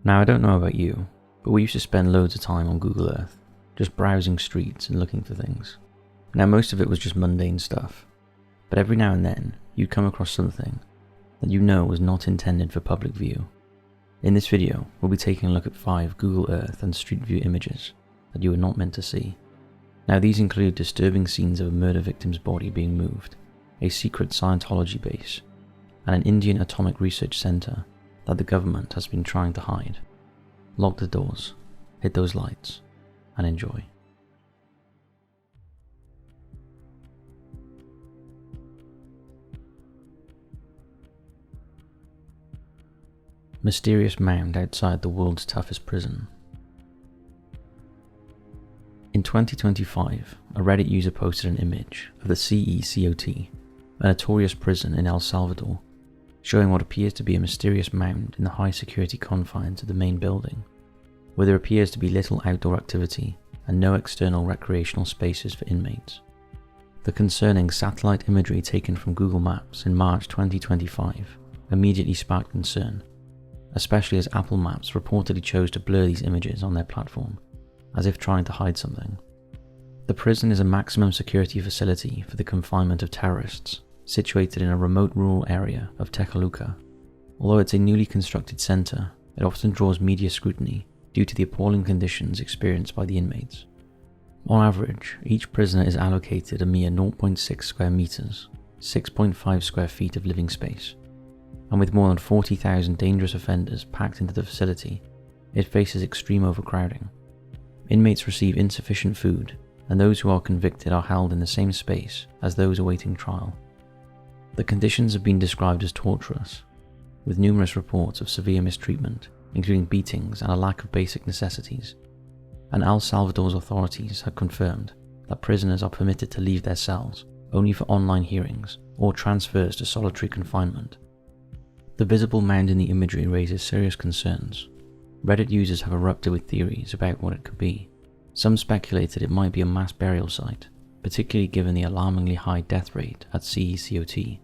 Now I don't know about you, but we used to spend loads of time on Google Earth, just browsing streets and looking for things. Now most of it was just mundane stuff, but every now and then you'd come across something that you know was not intended for public view. In this video, we'll be taking a look at 5 Google Earth and Street View images that you were not meant to see. Now these include disturbing scenes of a murder victim's body being moved, a secret Scientology base, and an Indian atomic research center that the government has been trying to hide. Lock the doors, hit those lights, and enjoy. Mysterious mound outside the world's toughest prison. In 2025, a Reddit user posted an image of the CECOT, a notorious prison in El Salvador, showing what appears to be a mysterious mound in the high security confines of the main building, where there appears to be little outdoor activity and no external recreational spaces for inmates. The concerning satellite imagery taken from Google Maps in March 2025 immediately sparked concern, especially as Apple Maps reportedly chose to blur these images on their platform, as if trying to hide something. The prison is a maximum security facility for the confinement of terrorists, situated in a remote rural area of Tekaluka. Although it's a newly constructed center, it often draws media scrutiny due to the appalling conditions experienced by the inmates. On average, each prisoner is allocated a mere 0.6 square meters, 6.5 square feet of living space, and with more than 40,000 dangerous offenders packed into the facility, it faces extreme overcrowding. Inmates receive insufficient food, and those who are convicted are held in the same space as those awaiting trial. The conditions have been described as torturous, with numerous reports of severe mistreatment, including beatings and a lack of basic necessities. And El Salvador's authorities have confirmed that prisoners are permitted to leave their cells only for online hearings or transfers to solitary confinement. The visible mound in the imagery raises serious concerns. Reddit users have erupted with theories about what it could be. Some speculated it might be a mass burial site, particularly given the alarmingly high death rate at CECOT.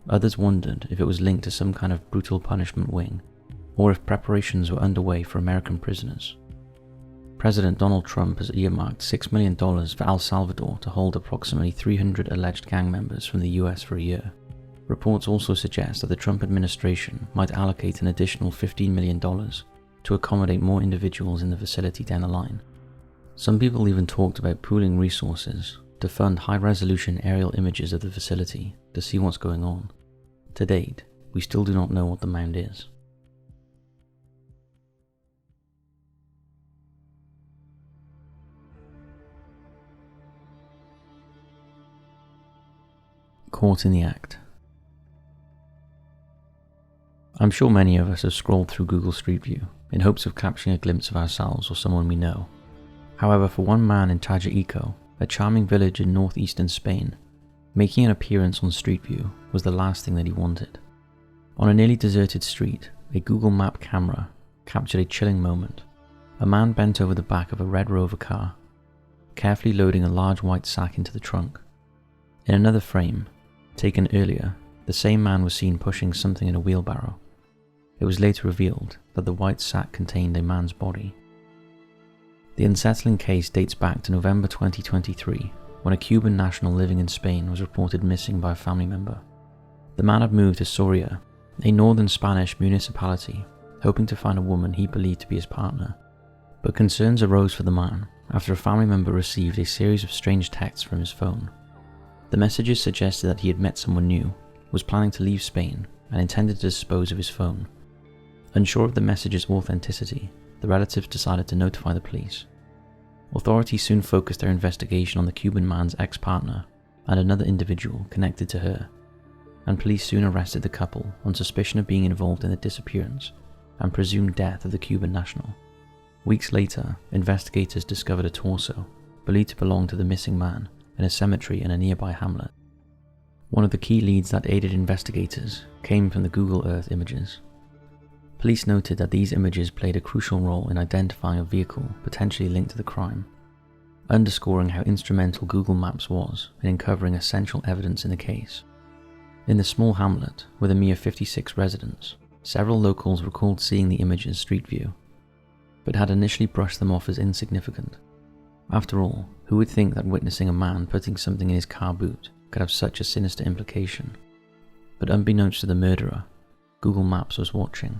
Others wondered if it was linked to some kind of brutal punishment wing, or if preparations were underway for American prisoners. President Donald Trump has earmarked $6 million for El Salvador to hold approximately 300 alleged gang members from the US for a year. Reports also suggest that the Trump administration might allocate an additional $15 million to accommodate more individuals in the facility down the line. Some people even talked about pooling resources to fund high-resolution aerial images of the facility to see what's going on. To date, we still do not know what the mound is. Caught in the act. I'm sure many of us have scrolled through Google Street View in hopes of capturing a glimpse of ourselves or someone we know. However, for one man in Tajaico, a charming village in northeastern Spain, making an appearance on Street View was the last thing that he wanted. On a nearly deserted street, a Google Map camera captured a chilling moment. A man bent over the back of a Red Rover car, carefully loading a large white sack into the trunk. In another frame, taken earlier, the same man was seen pushing something in a wheelbarrow. It was later revealed that the white sack contained a man's body. The unsettling case dates back to November 2023, when a Cuban national living in Spain was reported missing by a family member. The man had moved to Soria, a northern Spanish municipality, hoping to find a woman he believed to be his partner. But concerns arose for the man after a family member received a series of strange texts from his phone. The messages suggested that he had met someone new, was planning to leave Spain, and intended to dispose of his phone. Unsure of the message's authenticity, the relatives decided to notify the police. Authorities soon focused their investigation on the Cuban man's ex-partner and another individual connected to her, and police soon arrested the couple on suspicion of being involved in the disappearance and presumed death of the Cuban national. Weeks later, investigators discovered a torso, believed to belong to the missing man, in a cemetery in a nearby hamlet. One of the key leads that aided investigators came from the Google Earth images. Police noted that these images played a crucial role in identifying a vehicle potentially linked to the crime, underscoring how instrumental Google Maps was in uncovering essential evidence in the case. In the small hamlet, with a mere 56 residents, Several locals recalled seeing the images street view, but had initially brushed them off as insignificant. After all, who would think that witnessing a man putting something in his car boot could have such a sinister implication? But unbeknownst to the murderer, Google Maps was watching.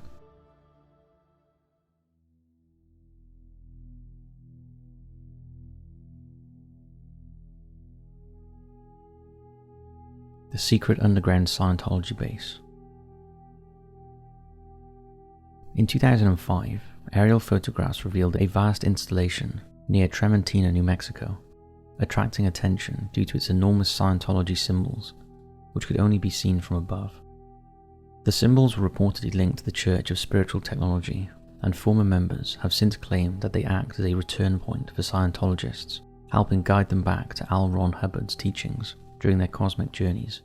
The secret underground Scientology base. In 2005, aerial photographs revealed a vast installation near Trementina, New Mexico, attracting attention due to its enormous Scientology symbols, which could only be seen from above. The symbols were reportedly linked to the Church of Spiritual Technology, and former members have since claimed that they act as a return point for Scientologists, helping guide them back to L. Ron Hubbard's teachings during their cosmic journeys.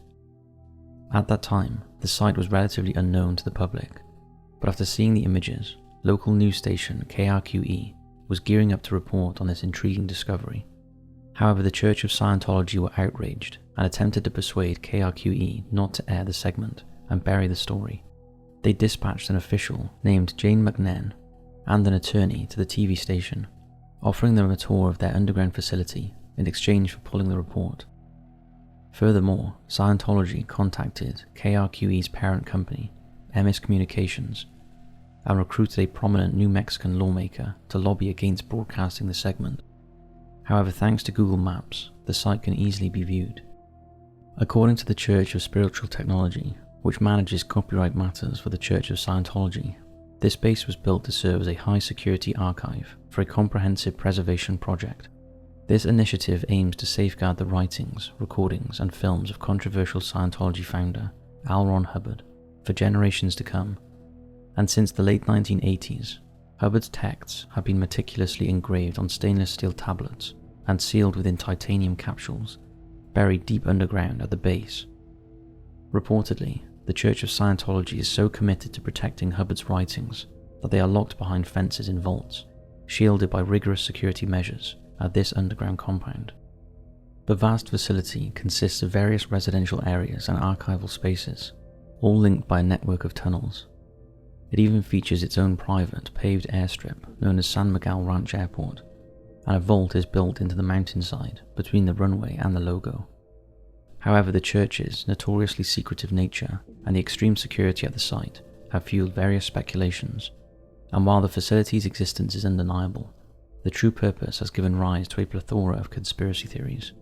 At that time, the site was relatively unknown to the public, but after seeing the images, local news station KRQE was gearing up to report on this intriguing discovery. However, the Church of Scientology were outraged and attempted to persuade KRQE not to air the segment and bury the story. They dispatched an official named Jane McNairn and an attorney to the TV station, offering them a tour of their underground facility in exchange for pulling the report. Furthermore, Scientology contacted KRQE's parent company, MS Communications, and recruited a prominent New Mexican lawmaker to lobby against broadcasting the segment. However, thanks to Google Maps, the site can easily be viewed. According to the Church of Spiritual Technology, which manages copyright matters for the Church of Scientology, this base was built to serve as a high-security archive for a comprehensive preservation project. This initiative aims to safeguard the writings, recordings, and films of controversial Scientology founder L. Ron Hubbard for generations to come, and since the late 1980s, Hubbard's texts have been meticulously engraved on stainless steel tablets and sealed within titanium capsules, buried deep underground at the base. Reportedly, the Church of Scientology is so committed to protecting Hubbard's writings that they are locked behind fences in vaults, shielded by rigorous security measures at this underground compound. The vast facility consists of various residential areas and archival spaces, all linked by a network of tunnels. It even features its own private, paved airstrip known as San Miguel Ranch Airport, and a vault is built into the mountainside between the runway and the logo. However, the church's notoriously secretive nature and the extreme security at the site have fueled various speculations, and while the facility's existence is undeniable, the true purpose has given rise to a plethora of conspiracy theories.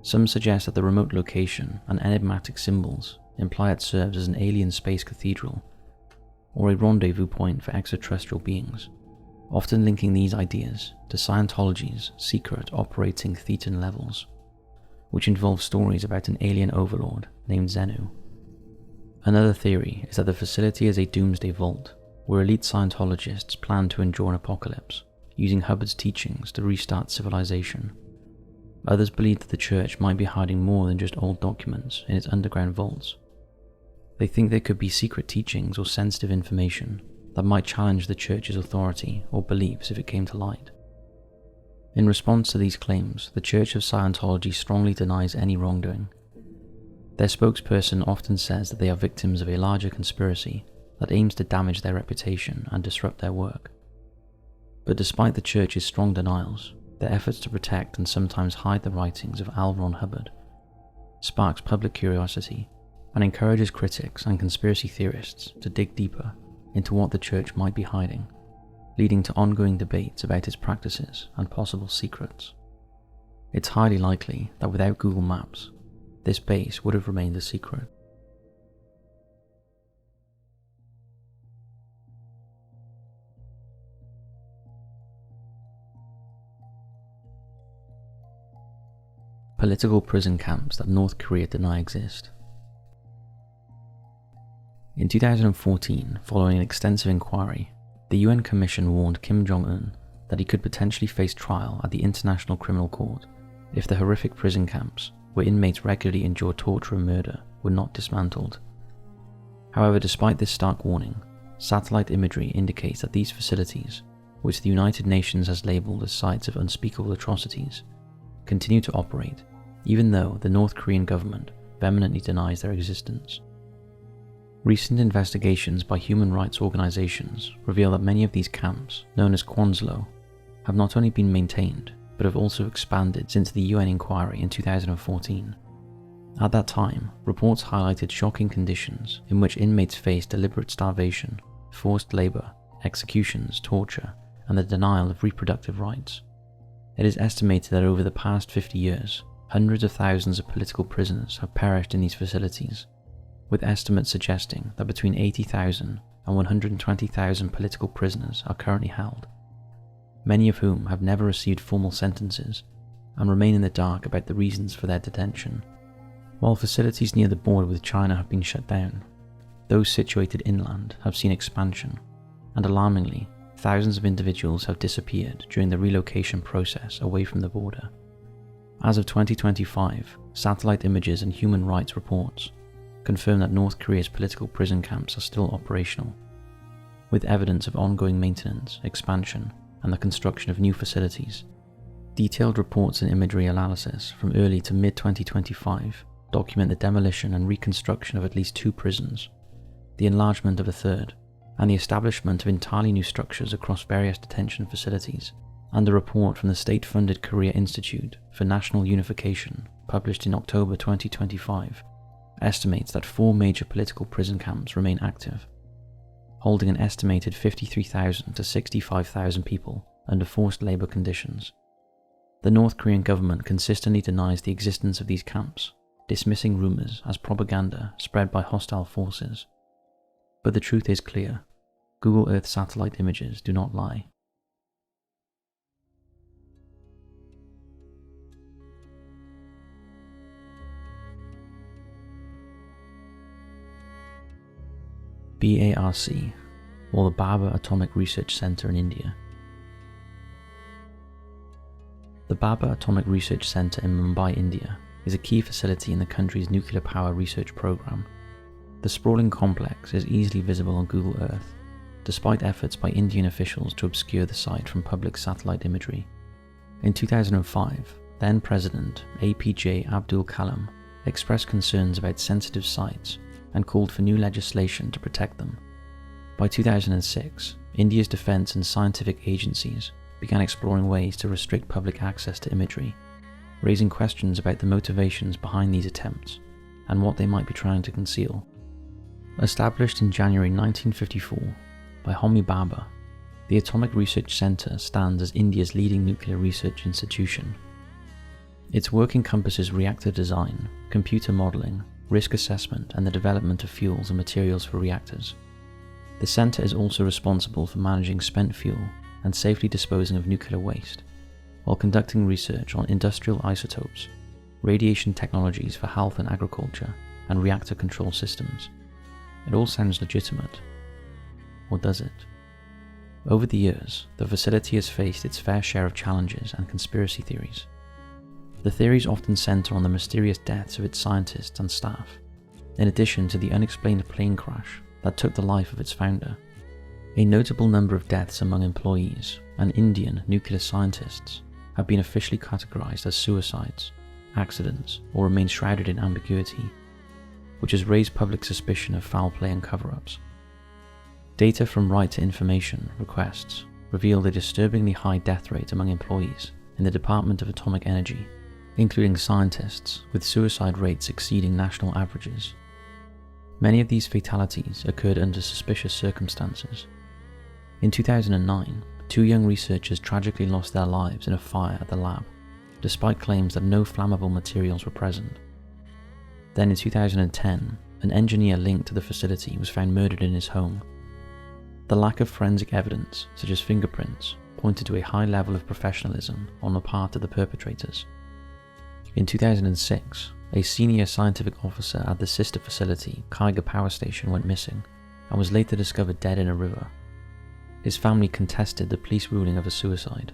Some suggest that the remote location and enigmatic symbols imply it serves as an alien space cathedral or a rendezvous point for extraterrestrial beings, often linking these ideas to Scientology's secret operating Thetan levels, which involve stories about an alien overlord named Zenu. Another theory is that the facility is a doomsday vault where elite Scientologists plan to endure an apocalypse, using Hubbard's teachings to restart civilization. Others believe that the church might be hiding more than just old documents in its underground vaults. They think there could be secret teachings or sensitive information that might challenge the church's authority or beliefs if it came to light. In response to these claims, the Church of Scientology strongly denies any wrongdoing. Their spokesperson often says that they are victims of a larger conspiracy that aims to damage their reputation and disrupt their work. But despite the church's strong denials, their efforts to protect and sometimes hide the writings of L. Ron Hubbard sparks public curiosity and encourages critics and conspiracy theorists to dig deeper into what the church might be hiding, leading to ongoing debates about its practices and possible secrets. It's highly likely that without Google Maps, this base would have remained a secret. Political prison camps that North Korea deny exist. In 2014, following an extensive inquiry, the UN Commission warned Kim Jong-un that he could potentially face trial at the International Criminal Court if the horrific prison camps, where inmates regularly endure torture and murder, were not dismantled. However, despite this stark warning, satellite imagery indicates that these facilities, which the United Nations has labelled as sites of unspeakable atrocities, continue to operate, even though the North Korean government vehemently denies their existence. Recent investigations by human rights organizations reveal that many of these camps, known as Quonslow, have not only been maintained, but have also expanded since the UN inquiry in 2014. At that time, reports highlighted shocking conditions in which inmates faced deliberate starvation, forced labor, executions, torture, and the denial of reproductive rights. It is estimated that over the past 50 years, hundreds of thousands of political prisoners have perished in these facilities, with estimates suggesting that between 80,000 and 120,000 political prisoners are currently held, many of whom have never received formal sentences and remain in the dark about the reasons for their detention. While facilities near the border with China have been shut down, those situated inland have seen expansion, and alarmingly, thousands of individuals have disappeared during the relocation process away from the border. As of 2025, satellite images and human rights reports confirm that North Korea's political prison camps are still operational, with evidence of ongoing maintenance, expansion, and the construction of new facilities. Detailed reports and imagery analysis from early to mid-2025 document the demolition and reconstruction of at least 2 prisons, the enlargement of a third, and the establishment of entirely new structures across various detention facilities. And a report from the state-funded Korea Institute for National Unification, published in October 2025, estimates that 4 major political prison camps remain active, holding an estimated 53,000 to 65,000 people under forced labor conditions. The North Korean government consistently denies the existence of these camps, dismissing rumors as propaganda spread by hostile forces. But the truth is clear: Google Earth satellite images do not lie. BARC, or the Bhabha Atomic Research Center in India. The Bhabha Atomic Research Center in Mumbai, India, is a key facility in the country's nuclear power research program. The sprawling complex is easily visible on Google Earth, despite efforts by Indian officials to obscure the site from public satellite imagery. In 2005, then President APJ Abdul Kalam expressed concerns about sensitive sites and called for new legislation to protect them. By 2006, India's defense and scientific agencies began exploring ways to restrict public access to imagery, raising questions about the motivations behind these attempts and what they might be trying to conceal. Established in January 1954 by Homi Bhabha, the Atomic Research Centre stands as India's leading nuclear research institution. Its work encompasses reactor design, computer modelling, risk assessment, and the development of fuels and materials for reactors. The centre is also responsible for managing spent fuel and safely disposing of nuclear waste, while conducting research on industrial isotopes, radiation technologies for health and agriculture, and reactor control systems. It all sounds legitimate. Or does it? Over the years, the facility has faced its fair share of challenges and conspiracy theories. The theories often centre on the mysterious deaths of its scientists and staff, in addition to the unexplained plane crash that took the life of its founder. A notable number of deaths among employees and Indian nuclear scientists have been officially categorised as suicides, accidents, or remain shrouded in ambiguity, which has raised public suspicion of foul play and cover-ups. Data from Right to Information requests revealed a disturbingly high death rate among employees in the Department of Atomic Energy, including scientists, with suicide rates exceeding national averages. Many of these fatalities occurred under suspicious circumstances. In 2009, 2 young researchers tragically lost their lives in a fire at the lab, despite claims that no flammable materials were present. Then in 2010, an engineer linked to the facility was found murdered in his home. The lack of forensic evidence, such as fingerprints, pointed to a high level of professionalism on the part of the perpetrators. In 2006, a senior scientific officer at the sister facility, Kaiga Power Station, went missing and was later discovered dead in a river. His family contested the police ruling of a suicide.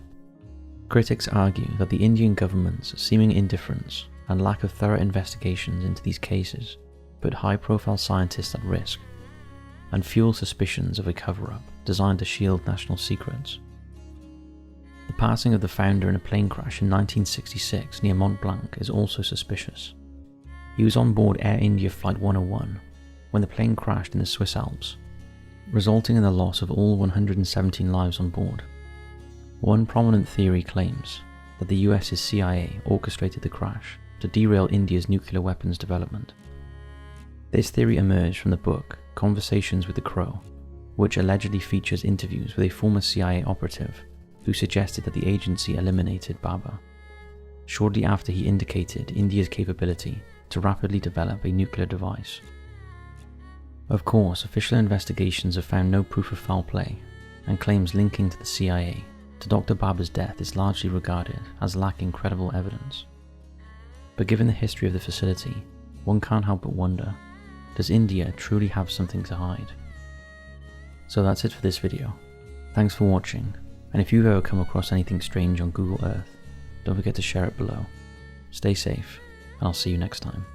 Critics argue that the Indian government's seeming indifference and lack of thorough investigations into these cases put high-profile scientists at risk and fuel suspicions of a cover-up designed to shield national secrets. The passing of the founder in a plane crash in 1966 near Mont Blanc is also suspicious. He was on board Air India Flight 101 when the plane crashed in the Swiss Alps, resulting in the loss of all 117 lives on board. One prominent theory claims that the US's CIA orchestrated the crash to derail India's nuclear weapons development. This theory emerged from the book Conversations with the Crow, which allegedly features interviews with a former CIA operative who suggested that the agency eliminated Bhabha shortly after he indicated India's capability to rapidly develop a nuclear device. Of course, official investigations have found no proof of foul play, and claims linking to the CIA to Dr. Bhabha's death is largely regarded as lacking credible evidence. But given the history of the facility, one can't help but wonder, does India truly have something to hide? So that's it for this video. Thanks for watching, and if you've ever come across anything strange on Google Earth, don't forget to share it below. Stay safe, and I'll see you next time.